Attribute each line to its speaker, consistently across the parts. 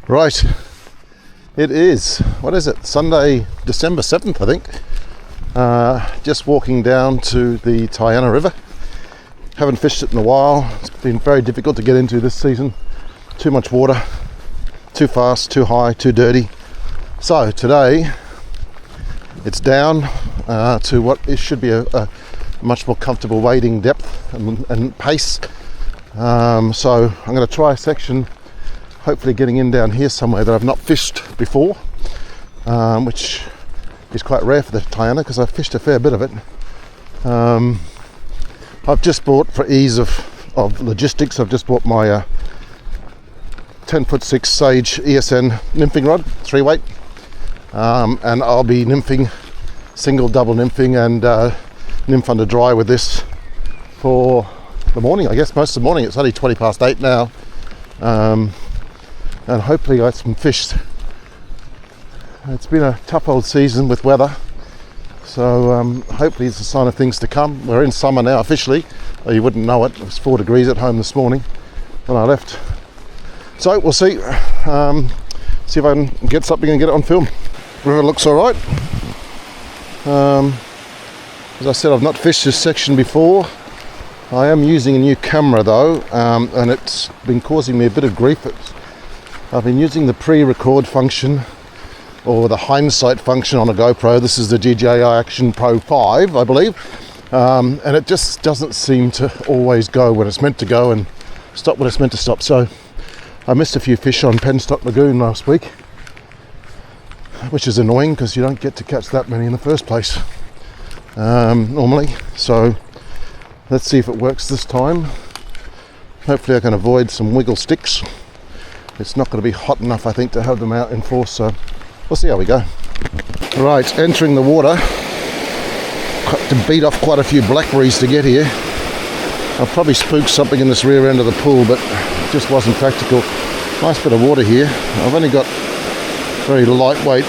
Speaker 1: Right, it is, what is it, Sunday, December 7th, I think. Just walking down to the Tyenna River. Haven't fished it in a while. It's been very difficult to get into this season. Too much water, too fast, too high, too dirty. So today, it's down to what should be a much more comfortable wading depth and pace. So I'm going to try a section, hopefully getting in down here somewhere that I've not fished before, which is quite rare for the Tyenna because I've fished a fair bit of it. I've just bought, for ease of logistics, I've just bought my 10'6" Sage ESN nymphing rod, 3-weight, and I'll be nymphing, single, double nymphing, and nymph under dry with this for the morning, I guess, most of the morning. It's only 20 past 8 now. And hopefully get some fish. It's been a tough old season with weather, so hopefully it's a sign of things to come. We're in summer now officially, though you wouldn't know it. It was 4 degrees at home this morning when I left. So we'll see. See if I can get something and get it on film. River looks all right. As I said, I've not fished this section before. I am using a new camera though, and it's been causing me a bit of grief. I've been using the pre-record function, or the hindsight function on a GoPro. This is the DJI Action Pro 5, I believe, and it just doesn't seem to always go when it's meant to go and stop when it's meant to stop. So I missed a few fish on Penstock Lagoon last week, which is annoying because you don't get to catch that many in the first place normally. So let's see if it works this time. Hopefully I can avoid some wiggle sticks. It's not going to be hot enough, I think, to have them out in force, so we'll see how we go. Right, entering the water. Got to beat off quite a few blackberries to get here. I'll probably spook something in this rear end of the pool, but it just wasn't practical. Nice bit of water here. I've only got very lightweight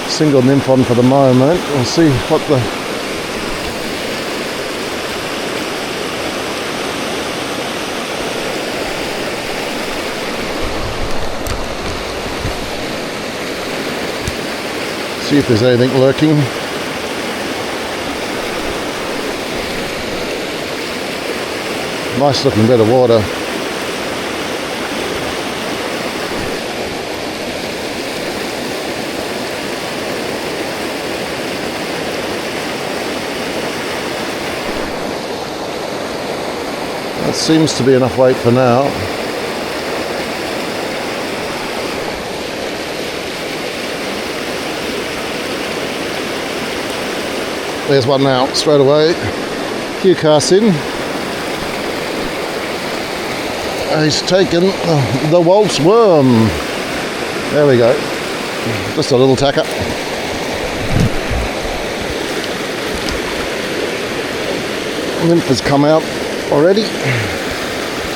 Speaker 1: single nymph on for the moment. We'll see what the see if there's anything lurking. Nice looking bit of water. That seems to be enough weight for now. There's one now, straight away. Few casts in. He's taken the waltz worm. There we go. Just a little tacker. Nymph has come out already.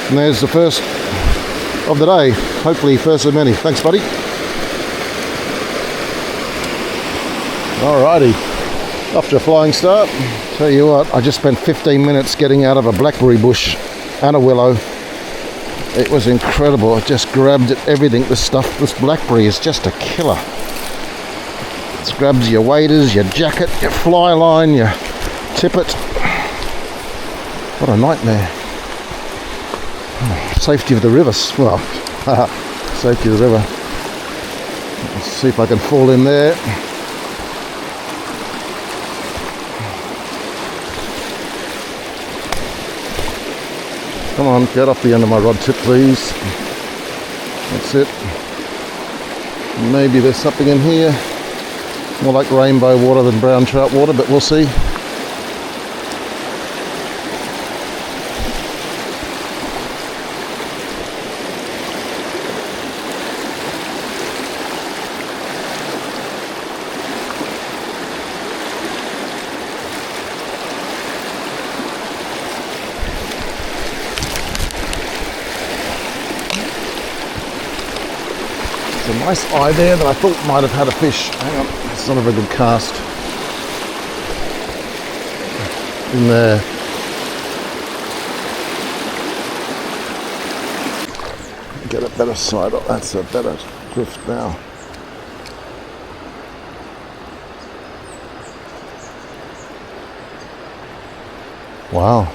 Speaker 1: And there's the first of the day. Hopefully first of many. Thanks, buddy. Alrighty. Off to a flying start. Tell you what, I just spent 15 minutes getting out of a blackberry bush and a willow. It was incredible. I just grabbed at everything. This blackberry is just a killer. It grabs your waders, your jacket, your fly line, your tippet. What a nightmare. Safety of the river. Well, safety of the river. Let's see if I can fall in there. Come on, get off the end of my rod tip, please. That's it. Maybe there's something in here. More like rainbow water than brown trout water, but we'll see. A nice eye there that I thought might have had a fish. Hang on, it's not a very good cast. In there. get a better side. That's a better drift now. Wow.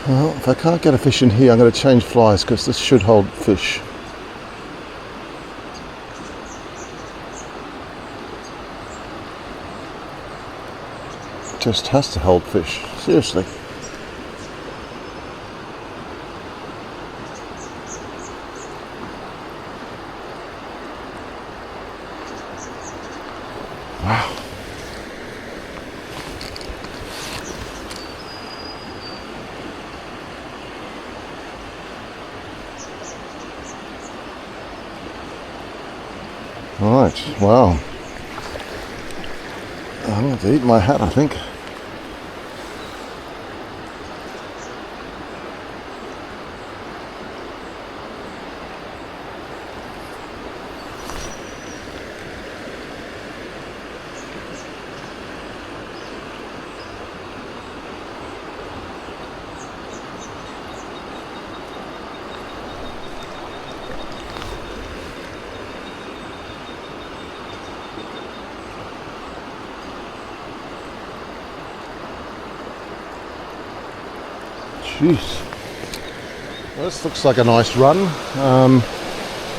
Speaker 1: Well, if I can't get a fish in here, I'm going to change flies because this should hold fish. Just has to hold fish, seriously. Wow. Right, wow. I'm going to eat my hat, I think. Jeez. Well, this looks like a nice run.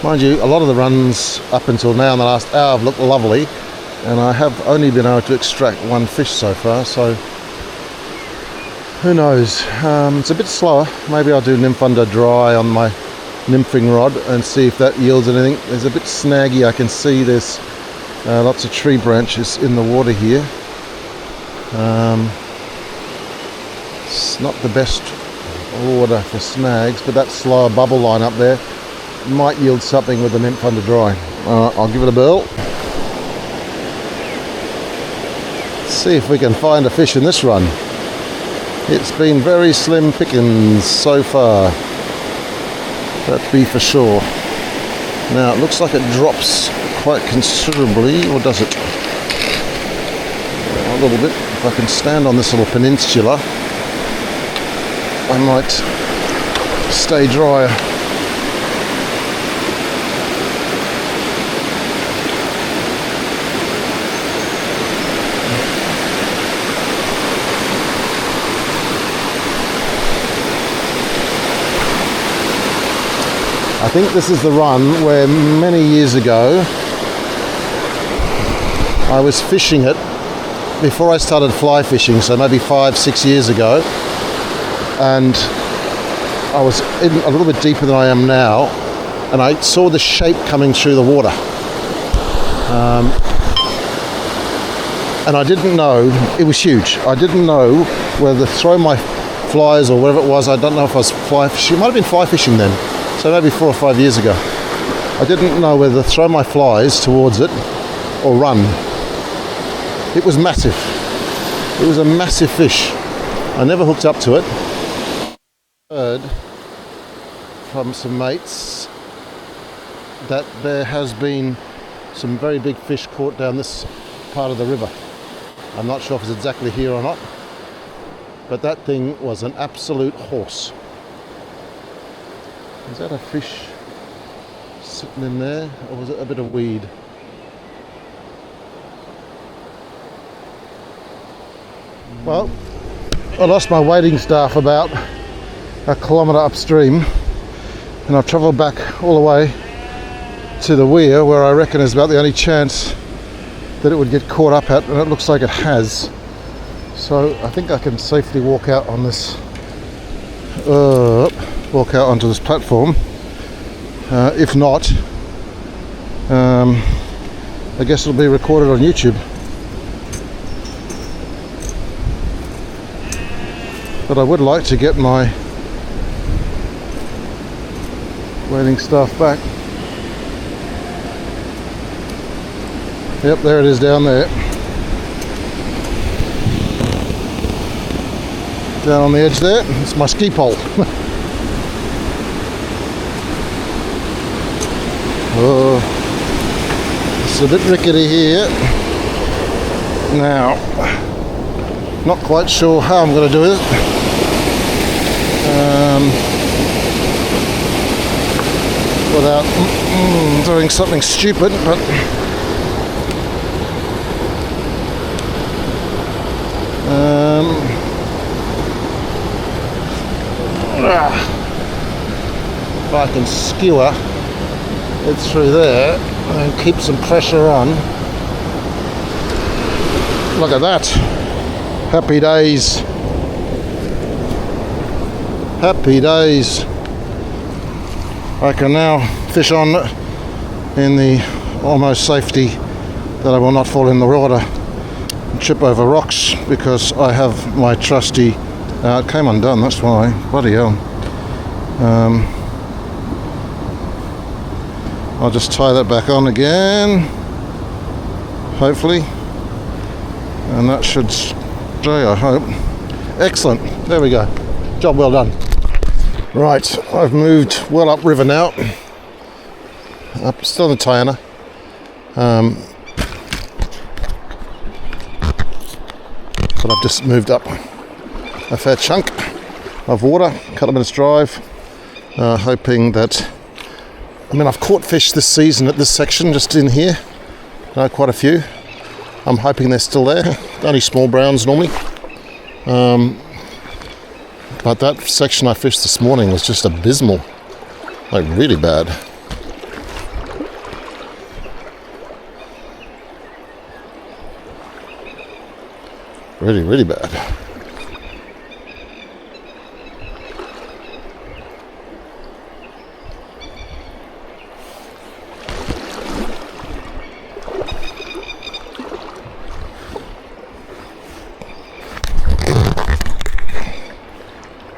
Speaker 1: Mind you, a lot of the runs up until now in the last hour have looked lovely, and I have only been able to extract one fish so far, so who knows. It's a bit slower. Maybe I'll do nymph under dry on my nymphing rod and see if that yields anything. There's a bit snaggy. I can see there's lots of tree branches in the water here. It's not the best water for snags, but that slower bubble line up there might yield something with the nymph under dry. I'll give it a whirl. See if we can find a fish in this run. It's been very slim pickings so far, that be for sure. Now it looks like it drops quite considerably, or does it? A little bit. If I can stand on this little peninsula, I might stay drier. I think this is the run where many years ago I was fishing it before I started fly fishing, so maybe 5-6 years ago. And I was in a little bit deeper than I am now, and I saw the shape coming through the water. And I didn't know, it was huge. I didn't know whether to throw my flies or whatever it was. I don't know if I was fly fishing. It might have been fly fishing then, so maybe 4 or 5 years ago. I didn't know whether to throw my flies towards it or run. It was massive. It was a massive fish. I never hooked up to it. Heard from some mates that there has been some very big fish caught down this part of the river. I'm not sure if it's exactly here or not, but that thing was an absolute horse. Is that a fish sitting in there, or was it a bit of weed? Well, I lost my wading staff about a kilometre upstream, and I've travelled back all the way to the weir where I reckon is about the only chance that it would get caught up at, and it looks like it has. So I think I can safely walk out on this, walk out onto this platform. If not, I guess it'll be recorded on YouTube. But I would like to get my wading staff back. Yep, there it is down there. Down on the edge there, it's my ski pole. Oh, it's a bit rickety here. Now, not quite sure how I'm going to do it. Without doing something stupid, but if I can skewer it through there and keep some pressure on. Look at that. Happy days. Happy days. I can now fish on in the almost safety that I will not fall in the water and trip over rocks, because I have my trusty, it came undone, that's why, bloody hell. I'll just tie that back on again, hopefully, and that should stay, I hope. Excellent, there we go, job well done. Right, I've moved well upriver now, up still in the Tyenna. But I've just moved up a fair chunk of water, cut a minutes drive, hoping that, I've caught fish this season at this section just in here, quite a few. I'm hoping they're still there, only small browns normally. But that section I fished this morning was just abysmal, like really bad. Really, really bad.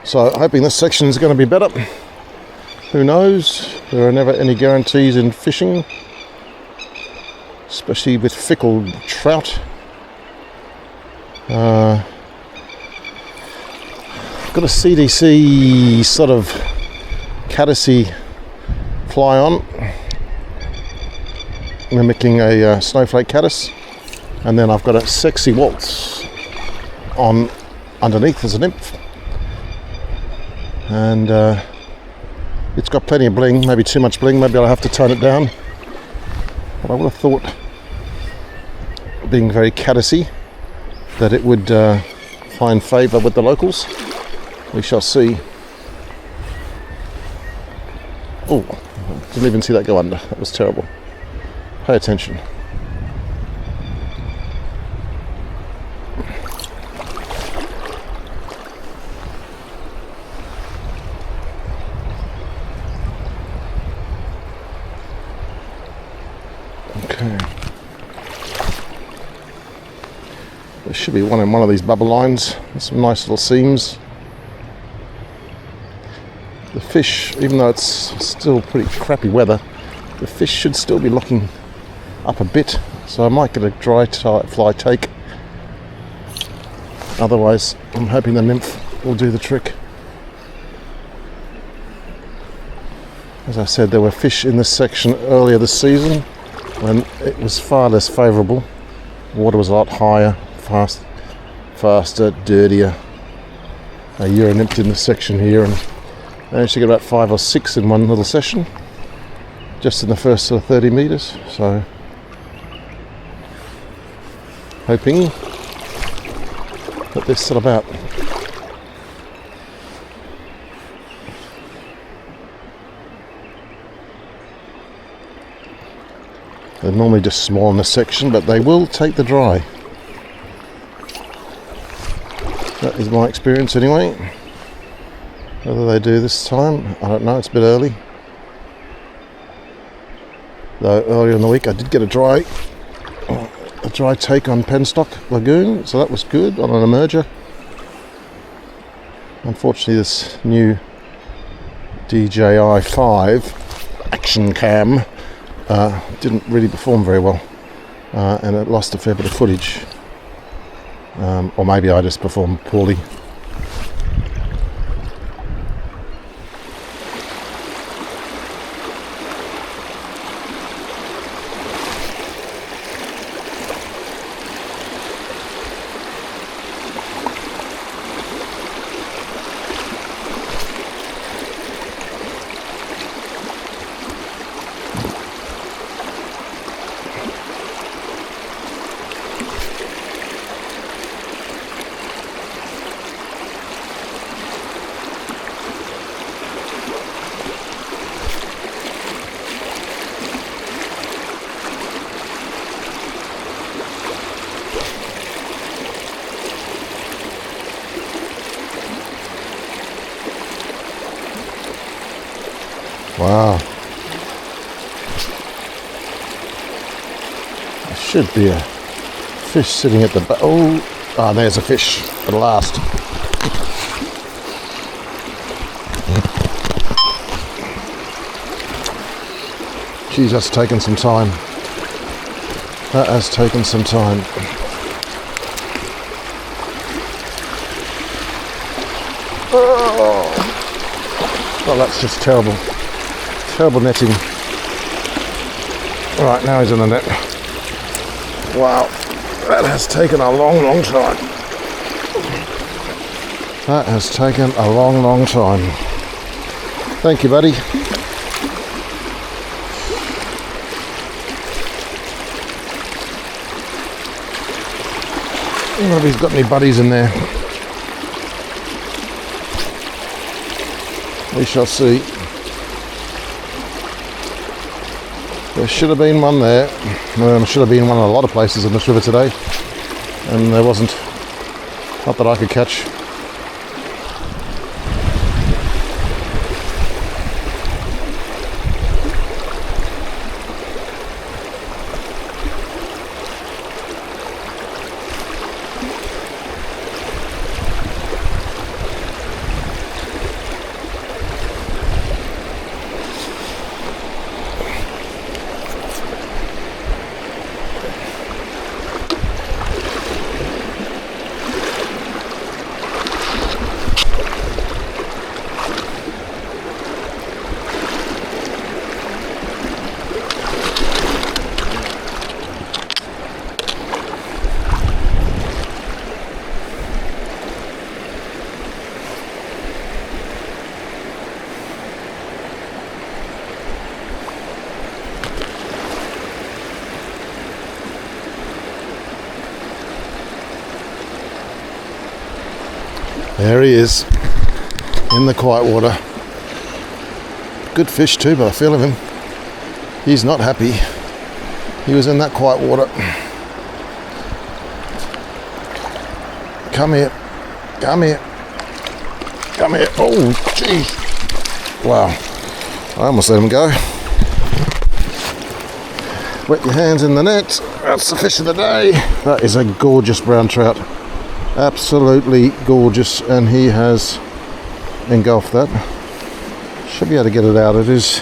Speaker 1: So hoping this section is going to be better. Who knows? There are never any guarantees in fishing, especially with fickle trout. Got a CDC sort of caddisy fly on, mimicking a snowflake caddis, and then I've got a sexy waltz on underneath as a nymph, and it's got plenty of bling, maybe too much bling, maybe I'll have to tone it down, but I would have thought, being very caddisy, that it would find favour with the locals. We shall see. Oh, didn't even see that go under. That was terrible. Pay attention. Okay. There should be one in one of these bubble lines. There's some nice little seams. The fish, even though it's still pretty crappy weather, the fish should still be looking up a bit, so I might get a dry fly take. Otherwise, I'm hoping the nymph will do the trick. As I said, there were fish in this section earlier this season when it was far less favourable. Water was a lot higher, faster, dirtier. I euro-nymphed in this section here and managed to get about 5 or 6 in one little session, just in the first sort of 30 metres. So, hoping that this sort of out. They're normally just small in this section, but they will take the dry. That is my experience anyway. Whether they do this time, I don't know, it's a bit early. Though earlier in the week I did get a dry take on Penstock Lagoon, so that was good on an emerger. Unfortunately this new DJI 5 action cam didn't really perform very well, and it lost a fair bit of footage. Or maybe I just performed poorly. Wow. There should be a fish sitting at the back. Oh, there's a fish at last. Geez, that's taken some time. That has taken some time. Oh, that's just terrible. Terrible netting. Right, now he's in the net. Wow, that has taken a long, long time. That has taken a long, long time. Thank you, buddy. I wonder if he's got any buddies in there. We shall see. There should have been one there. There should have been one in a lot of places in this river today. And there wasn't. Not that I could catch. There he is, in the quiet water. Good fish too, but I feel him. He's not happy. He was in that quiet water. Come here. Come here. Come here. Oh, jeez. Wow. I almost let him go. Wet your hands in the net. That's the fish of the day. That is a gorgeous brown trout. Absolutely gorgeous, and he has engulfed that. Should be able to get it out. It is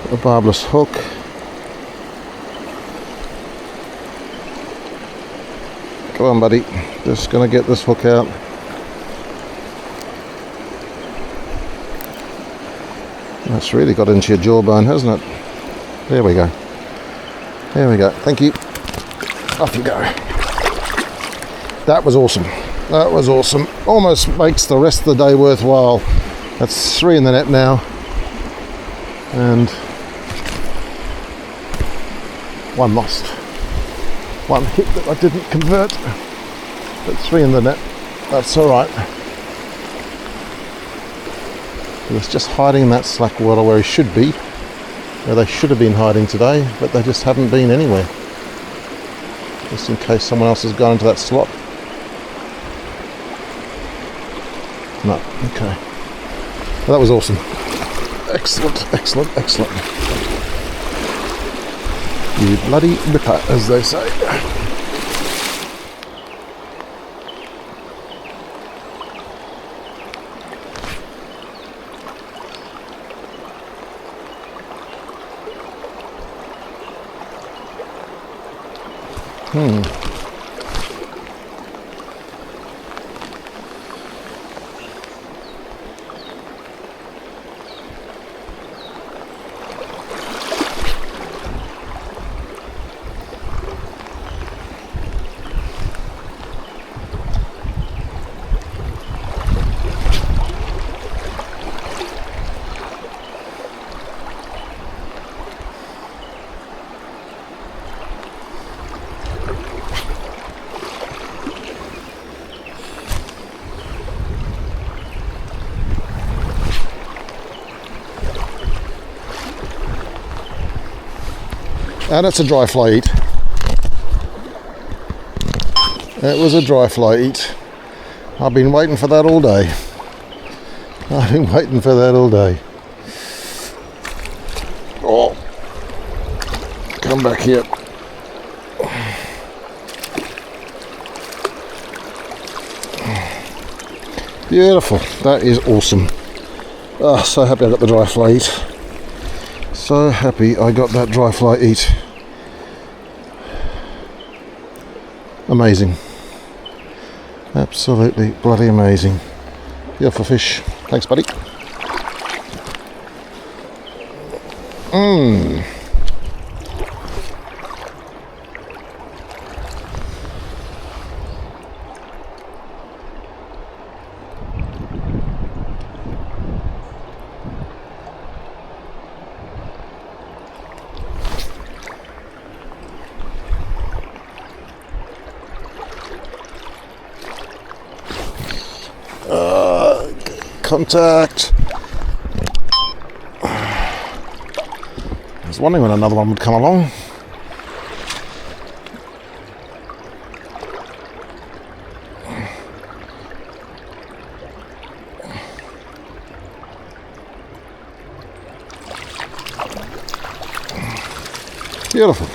Speaker 1: a barbless hook. Come on, buddy. Just gonna get this hook out. That's really got into your jawbone, hasn't it? There we go. There we go. Thank you. Off you go. That was awesome. That was awesome. Almost makes the rest of the day worthwhile. That's 3 in the net now. And 1 lost. 1 hit that I didn't convert. But 3 in the net. That's alright. He was just hiding in that slack water where he should be. Where they should have been hiding today, but they just haven't been anywhere. Just in case someone else has gone into that slot. No, okay. Well, that was awesome. Excellent, excellent, excellent. You bloody ripper, as they say. And it's a dry fly eat. It was a dry fly eat. I've been waiting for that all day. I've been waiting for that all day. Oh, come back here. Beautiful. That is awesome. Oh, so happy I got the dry fly eat. So happy I got that dry fly eat. Amazing. Absolutely bloody amazing. Beautiful fish. Thanks, buddy. Contact. I was wondering when another one would come along. Beautiful.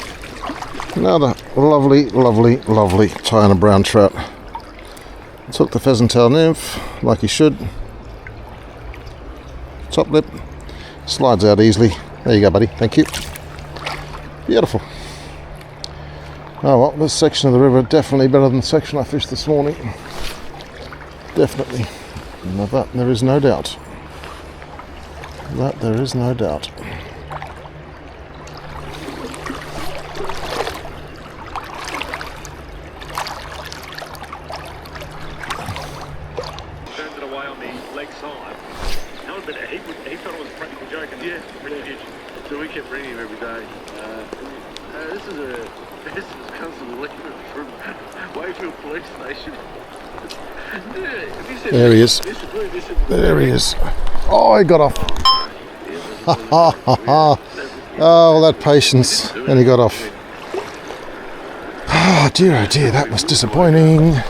Speaker 1: Another lovely, lovely, lovely Tyenna brown trout. Took the pheasant tail nymph like he should. Top lip, slides out easily. There you go, buddy. Thank you. Beautiful. Oh well, this section of the river definitely better than the section I fished this morning. Definitely. Now that there is no doubt. That there is no doubt.
Speaker 2: Turned it away on the leg side. But he thought it was a practical joke, and yeah, really did.
Speaker 3: So we kept ringing him every day. This is Constable Lehman from Wakefield Police Station. Yeah,
Speaker 1: There he is. There he is. Oh, he got off. Ha ha ha ha. Oh, that patience. And he got off. Oh dear, that was disappointing.